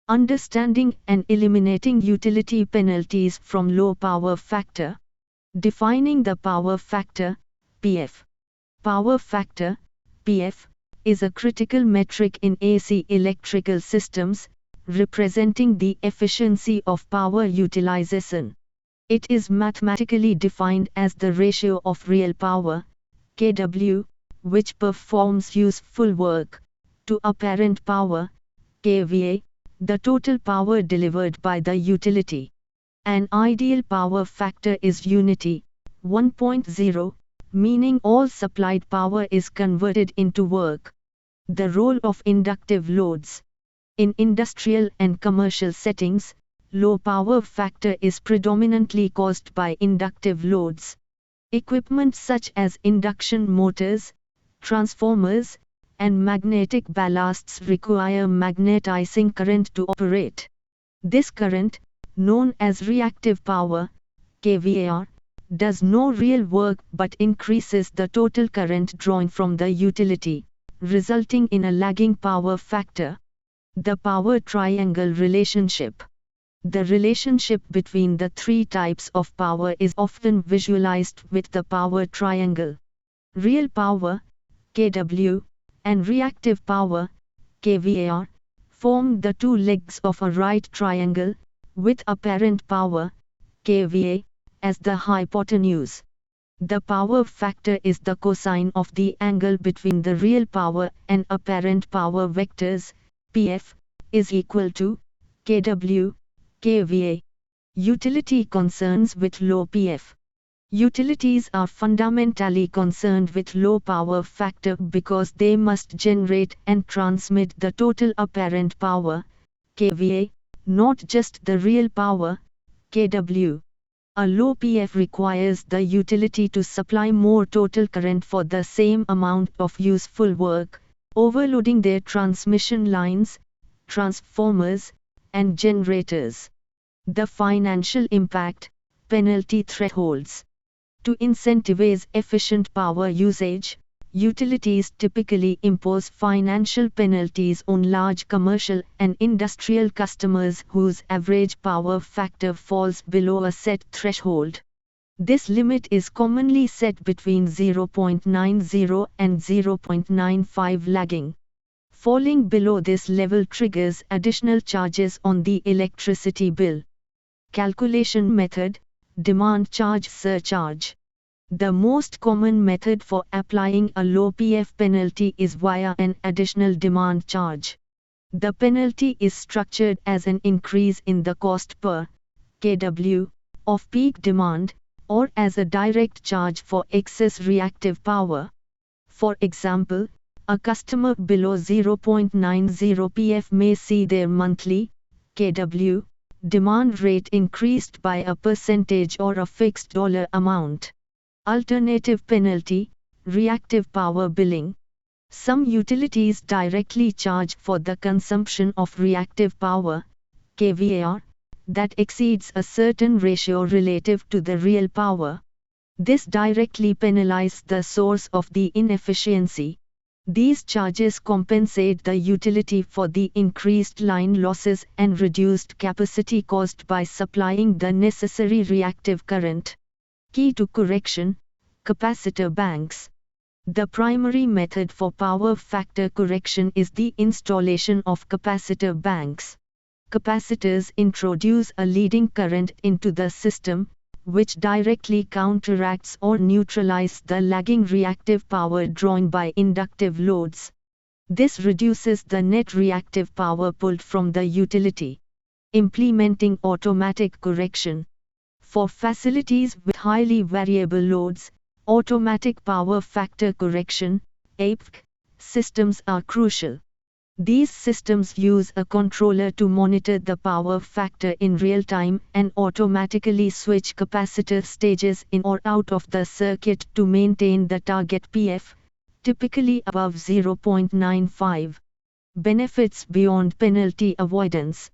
Understanding and eliminating utility penalties from low power factor. Defining the power factor, PF. Power factor, PF, is a critical metric in AC electrical systems, representing the efficiency of power utilization. It is mathematically defined as the ratio of real power, kW, which performs useful work, to apparent power, kVA, the total power delivered by the utility. An ideal power factor is unity, 1.0, meaning all supplied power is converted into work. The role of inductive loads. In industrial and commercial settings, low power factor is predominantly caused by inductive loads. Equipment such as induction motors, transformers, and magnetic ballasts require magnetizing current to operate. This current, known as reactive power, kVAR, does no real work but increases the total current drawn from the utility, resulting in a lagging power factor. The power triangle relationship. The relationship between the three types of power is often visualized with the power triangle. Real power, kW, and reactive power, kVAR, form the two legs of a right triangle, with apparent power, kVA, as the hypotenuse. The power factor is the cosine of the angle between the real power and apparent power vectors, PF, is equal to kW, kVA. Utility concerns with low PF. Utilities are fundamentally concerned with low power factor because they must generate and transmit the total apparent power, kVA, not just the real power, kW. A low PF requires the utility to supply more total current for the same amount of useful work, overloading their transmission lines, transformers, and generators. The financial impact, penalty thresholds. To incentivize efficient power usage, utilities typically impose financial penalties on large commercial and industrial customers whose average power factor falls below a set threshold. This limit is commonly set between 0.90 and 0.95 lagging. Falling below this level triggers additional charges on the electricity bill. Calculation method, demand charge surcharge. The most common method for applying a low PF penalty is via an additional demand charge. The penalty is structured as an increase in the cost per kW of peak demand, or as a direct charge for excess reactive power. For example, a customer below 0.90 PF may see their monthly kW demand rate increased by a percentage or a fixed dollar amount. Alternative penalty, reactive power billing. Some utilities directly charge for the consumption of reactive power, kVAR, that exceeds a certain ratio relative to the real power. This directly penalizes the source of the inefficiency. These charges compensate the utility for the increased line losses and reduced capacity caused by supplying the necessary reactive current. Key to correction, capacitor banks. The primary method for power factor correction is the installation of capacitor banks. Capacitors introduce a leading current into the system, which directly counteracts or neutralizes the lagging reactive power drawn by inductive loads. This reduces the net reactive power pulled from the utility. Implementing automatic correction. For facilities with highly variable loads, automatic power factor correction (APC) systems are crucial. These systems use a controller to monitor the power factor in real time and automatically switch capacitor stages in or out of the circuit to maintain the target PF, typically above 0.95. Benefits beyond penalty avoidance.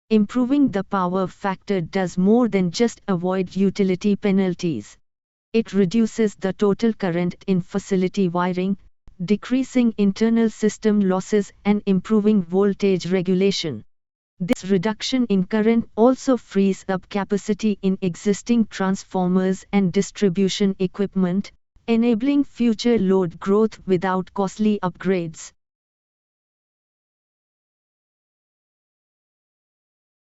Improving the power factor does more than just avoid utility penalties. It reduces the total current in facility wiring, decreasing internal system losses and improving voltage regulation. This reduction in current also frees up capacity in existing transformers and distribution equipment, enabling future load growth without costly upgrades.